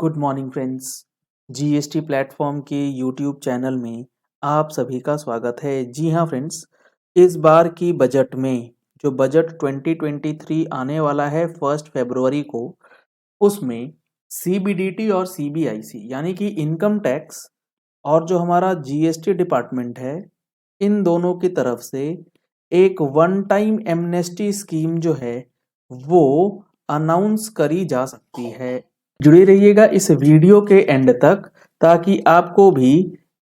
Good morning friends. GST platform के YouTube channel में आप सभी का स्वागत है। जी हाँ फ्रेंड्स, इस बार की बजट में जो बजट 2023 आने वाला है 1 फरवरी को, उसमें सीबीडीटी और सीबीआईसी यानी कि इनकम टैक्स और जो हमारा जीएसटी डिपार्टमेंट है, इन दोनों की तरफ से एक वन टाइम एमनेस्टी स्कीम जो है वो अनाउंस करी जा सकती है। जुड़े रहिएगा इस वीडियो के एंड तक ताकि आपको भी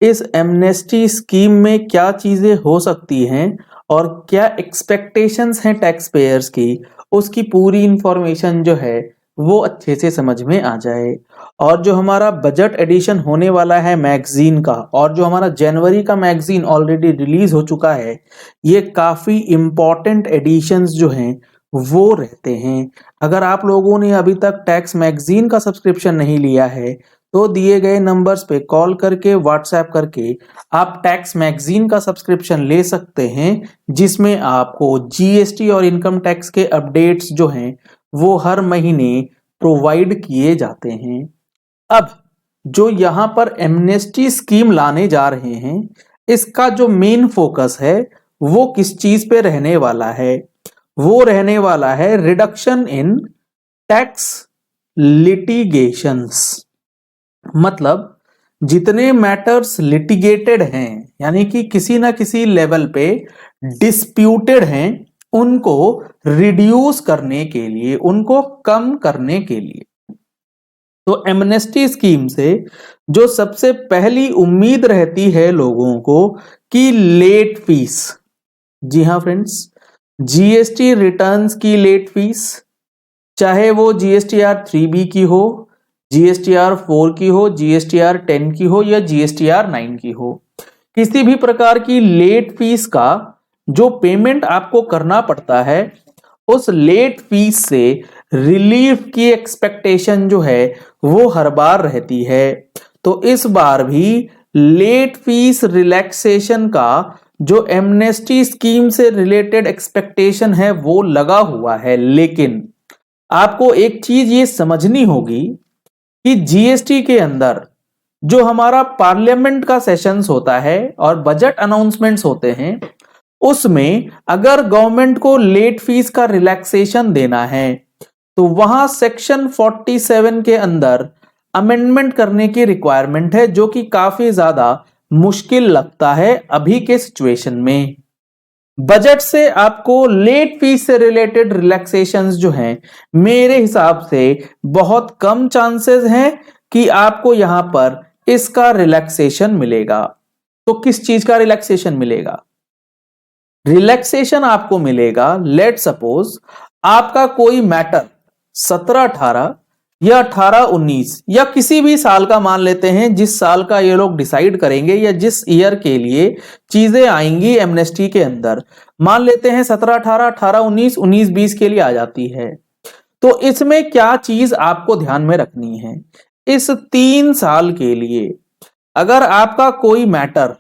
इस एमनेस्टी स्कीम में क्या चीजें हो सकती हैं और क्या एक्सपेक्टेशंस हैं टैक्स पेयर्स की, उसकी पूरी इंफॉर्मेशन जो है वो अच्छे से समझ में आ जाए। और जो हमारा बजट एडिशन होने वाला है मैगजीन का, और जो हमारा जनवरी का मैगजीन ऑलरेडी रिलीज हो चुका है, ये काफी इम्पोर्टेंट एडिशंस जो हैं वो रहते हैं। अगर आप लोगों ने अभी तक टैक्स मैगजीन का सब्सक्रिप्शन नहीं लिया है तो दिए गए नंबर्स पे कॉल करके व्हाट्सएप करके आप टैक्स मैगजीन का सब्सक्रिप्शन ले सकते हैं, जिसमें आपको जीएसटी और इनकम टैक्स के अपडेट्स जो हैं वो हर महीने प्रोवाइड किए जाते हैं। अब जो यहाँ पर एमनेस्टी स्कीम लाने जा रहे हैं, इसका जो मेन फोकस है वो किस चीज पे रहने वाला है? वो रहने वाला है रिडक्शन इन टैक्स लिटिगेशंस। मतलब जितने मैटर्स लिटिगेटेड हैं यानी कि किसी ना किसी लेवल पे डिस्प्यूटेड हैं, उनको रिड्यूस करने के लिए, उनको कम करने के लिए, तो एमनेस्टी स्कीम से जो सबसे पहली उम्मीद रहती है लोगों को कि लेट फीस, जी हाँ फ्रेंड्स, जीएसटी रिटर्न्स की लेट फीस, चाहे वो जीएसटीआर 3B की हो, जीएसटीआर 4 की हो, जीएसटीआर 10 की हो या जीएसटीआर 9 की हो, किसी भी प्रकार की लेट फीस का जो पेमेंट आपको करना पड़ता है, उस लेट फीस से रिलीफ की एक्सपेक्टेशन जो है वो हर बार रहती है। तो इस बार भी लेट फीस रिलैक्सेशन का जो एमनेस्टी स्कीम से रिलेटेड एक्सपेक्टेशन है वो लगा हुआ है। लेकिन आपको एक चीज ये समझनी होगी कि जीएसटी के अंदर जो हमारा पार्लियामेंट का सेशंस होता है और बजट अनाउंसमेंट्स होते हैं, उसमें अगर गवर्नमेंट को लेट फीस का रिलैक्सेशन देना है तो वहां सेक्शन 47 के अंदर अमेंडमेंट करने की रिक्वायरमेंट है, जो कि काफी ज्यादा मुश्किल लगता है अभी के सिचुएशन में। बजट से आपको लेट फीस से रिलेटेड रिलैक्सेशंस जो हैं, मेरे हिसाब से बहुत कम चांसेस हैं कि आपको यहां पर इसका रिलैक्सेशन मिलेगा। तो किस चीज का रिलैक्सेशन मिलेगा? रिलैक्सेशन आपको मिलेगा, लेट सपोज आपका कोई मैटर 17-18 या 18-19 या किसी भी साल का मान लेते हैं, जिस साल का ये लोग डिसाइड करेंगे या जिस ईयर के लिए चीजें आएंगी एमनेस्टी के अंदर, मान लेते हैं 17-18, 18-19, 19-20 के लिए आ जाती है। तो इसमें क्या चीज आपको ध्यान में रखनी है? इस 3 साल के लिए अगर आपका कोई मैटर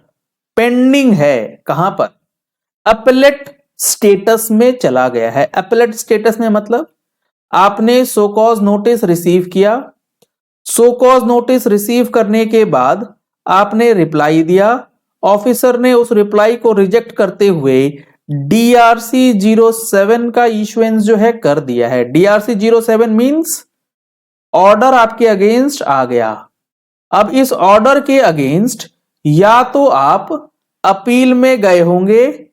पेंडिंग है, कहां पर? अपीलेट स्टेटस में चला गया है। अपीलेट स्टेटस में मतलब आपने सो कॉज नोटिस रिसीव किया, सो कॉज नोटिस रिसीव करने के बाद आपने रिप्लाई दिया, ऑफिसर ने उस रिप्लाई को रिजेक्ट करते हुए डीआरसी 07 का इशुएंस जो है कर दिया है। डीआरसी 07 मींस ऑर्डर आपके अगेंस्ट आ गया। अब इस ऑर्डर के अगेंस्ट या तो आप अपील में गए होंगे,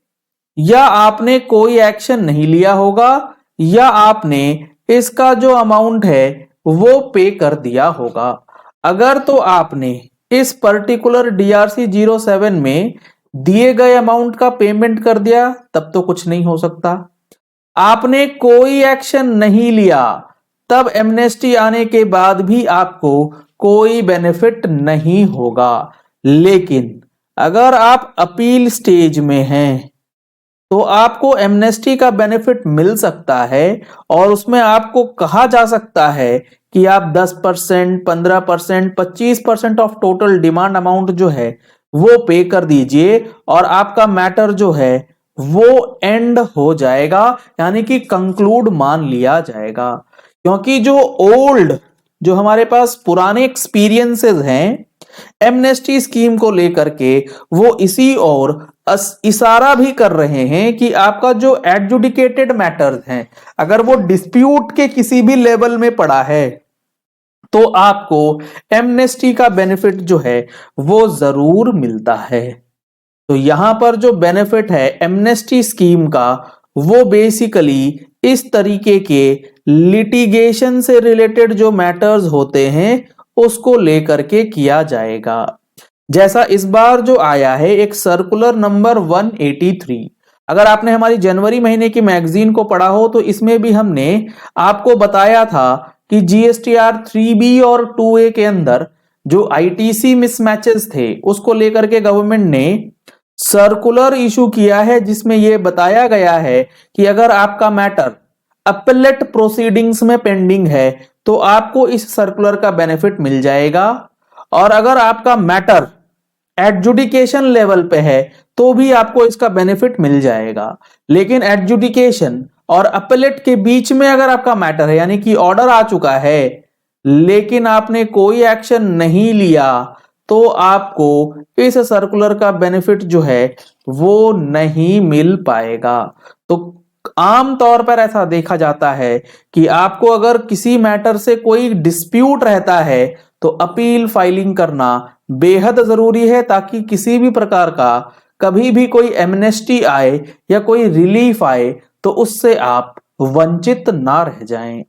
या आपने कोई एक्शन नहीं लिया होगा, या आपने इसका जो अमाउंट है वो पे कर दिया होगा। अगर तो आपने इस पर्टिकुलर डीआरसी 07 में दिए गए अमाउंट का पेमेंट कर दिया, तब तो कुछ नहीं हो सकता। आपने कोई एक्शन नहीं लिया, तब एमनेस्टी आने के बाद भी आपको कोई बेनिफिट नहीं होगा। लेकिन अगर आप अपील स्टेज में हैं तो आपको एमनेस्टी का बेनिफिट मिल सकता है, और उसमें आपको कहा जा सकता है कि आप 10%, 15%, 25% ऑफ टोटल डिमांड अमाउंट जो है वो पे कर दीजिए और आपका मैटर जो है वो एंड हो जाएगा, यानी कि कंक्लूड मान लिया जाएगा। क्योंकि जो हमारे पास पुराने एक्सपीरियंसेस हैं एमनेस्टी स्कीम को लेकर के, वो इसी और इशारा भी कर रहे हैं कि आपका जो एडजुडिकेटेड मैटर्स हैं, अगर वो डिस्प्यूट के किसी भी लेवल में पड़ा है तो आपको एमनेस्टी का बेनिफिट जो है वो जरूर मिलता है। तो यहां पर जो बेनिफिट है एमनेस्टी स्कीम का, वो बेसिकली इस तरीके के लिटिगेशन से रिलेटेड जो मैटर्स होते हैं उसको लेकर के किया जाएगा। जैसा इस बार जो आया है एक सर्कुलर नंबर 183, अगर आपने हमारी जनवरी महीने की मैगजीन को पढ़ा हो तो इसमें भी हमने आपको बताया था कि जीएसटीआर 3B और 2A के अंदर जो आईटीसी मिसमैचेस थे उसको लेकर के गवर्नमेंट ने सर्कुलर इशू किया है, जिसमें यह बताया गया है कि अगर आपका मैटर अपीलेट प्रोसीडिंग्स में पेंडिंग है तो आपको इस सर्कुलर का बेनिफिट मिल जाएगा, और अगर आपका मैटर एडजुडिकेशन लेवल पे है तो भी आपको इसका बेनिफिट मिल जाएगा। लेकिन एडजुडिकेशन और अपीलेट के बीच में अगर आपका मैटर है, यानी कि ऑर्डर आ चुका है लेकिन आपने कोई एक्शन नहीं लिया, तो आपको इस सर्कुलर का बेनिफिट जो है वो नहीं मिल पाएगा। तो आमतौर पर ऐसा देखा जाता है कि आपको अगर किसी मैटर से कोई डिस्प्यूट रहता है तो अपील फाइलिंग करना बेहद जरूरी है, ताकि किसी भी प्रकार का कभी भी कोई एमनेस्टी आए या कोई रिलीफ आए तो उससे आप वंचित ना रह जाएं।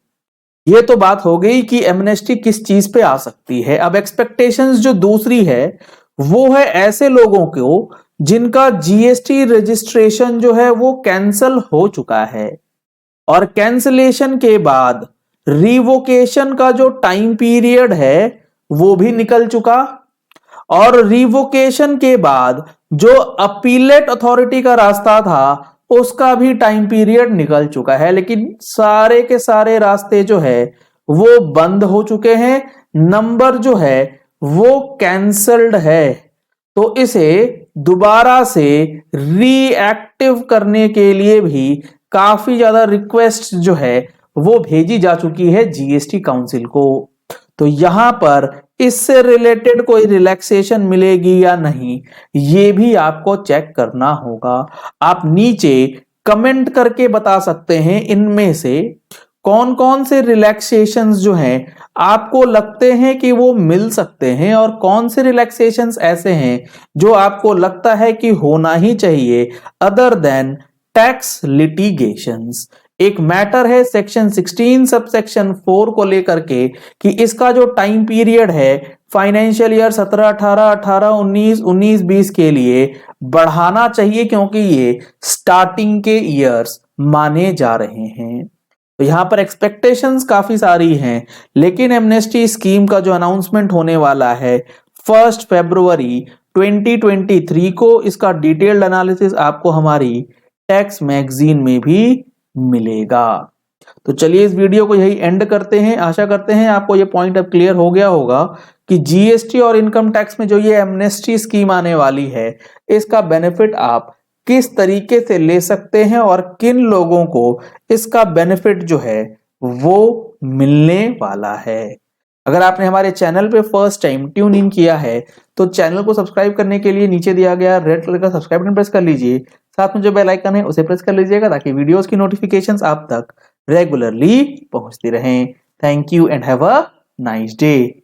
ये तो बात हो गई कि एमनेस्टी किस चीज पे आ सकती है। अब एक्सपेक्टेशंस जो दूसरी है वो है ऐसे लोगों को जिनका जीएसटी रजिस्ट्रेशन जो है वो कैंसल हो चुका है, और कैंसलेशन के बाद रिवोकेशन का जो टाइम पीरियड है वो भी निकल चुका, और रिवोकेशन के बाद जो अपीलेट अथॉरिटी का रास्ता था उसका भी टाइम पीरियड निकल चुका है। लेकिन सारे के सारे रास्ते जो है वो बंद हो चुके हैं, नंबर जो है वो कैंसल्ड है। तो इसे दोबारा से रीएक्टिव करने के लिए भी काफी ज्यादा रिक्वेस्ट जो है वो भेजी जा चुकी है जीएसटी काउंसिल को। तो यहां पर इससे रिलेटेड कोई रिलैक्सेशन मिलेगी या नहीं, ये भी आपको चेक करना होगा। आप नीचे कमेंट करके बता सकते हैं इनमें से कौन कौन से रिलैक्सेशंस जो हैं आपको लगते हैं कि वो मिल सकते हैं, और कौन से रिलैक्सेशंस ऐसे हैं जो आपको लगता है कि होना ही चाहिए अदर देन टैक्स लिटिगेशंस। एक मैटर है सेक्शन 16 सबसेक्शन 4 को लेकर के कि इसका जो टाइम पीरियड है फाइनेंशियल ईयर 17-18, 18-19, 19-20 के लिए बढ़ाना चाहिए, क्योंकि ये स्टार्टिंग के ईयर्स माने जा रहे हैं। तो यहां पर एक्सपेक्टेशंस काफी सारी हैं, लेकिन एमनेस्टी स्कीम का जो अनाउंसमेंट होने वाला है 1 फरवरी 2023 को, इसका डिटेल्ड एनालिसिस आपको हमारी टैक्स मैगजीन में भी मिलेगा। तो चलिए इस वीडियो को यही एंड करते हैं। आशा करते हैं आपको ये पॉइंट अब क्लियर हो गया होगा कि जीएसटी और इनकम टैक्स में जो ये एमनेस्टी स्कीम आने वाली है इसका बेनिफिट आप किस तरीके से ले सकते हैं और किन लोगों को इसका बेनिफिट जो है वो मिलने वाला है। अगर आपने हमारे चैनल पे फर्स्ट टाइम ट्यून इन किया है तो चैनल को सब्सक्राइब करने के लिए नीचे दिया गया रेड कलर का सब्सक्राइब बटन प्रेस कर लीजिए, साथ में जो बेल आइकन है उसे प्रेस कर लीजिएगा ताकि वीडियोस की नोटिफिकेशंस आप तक रेगुलरली पहुंचती रहें। Thank you and have a nice day.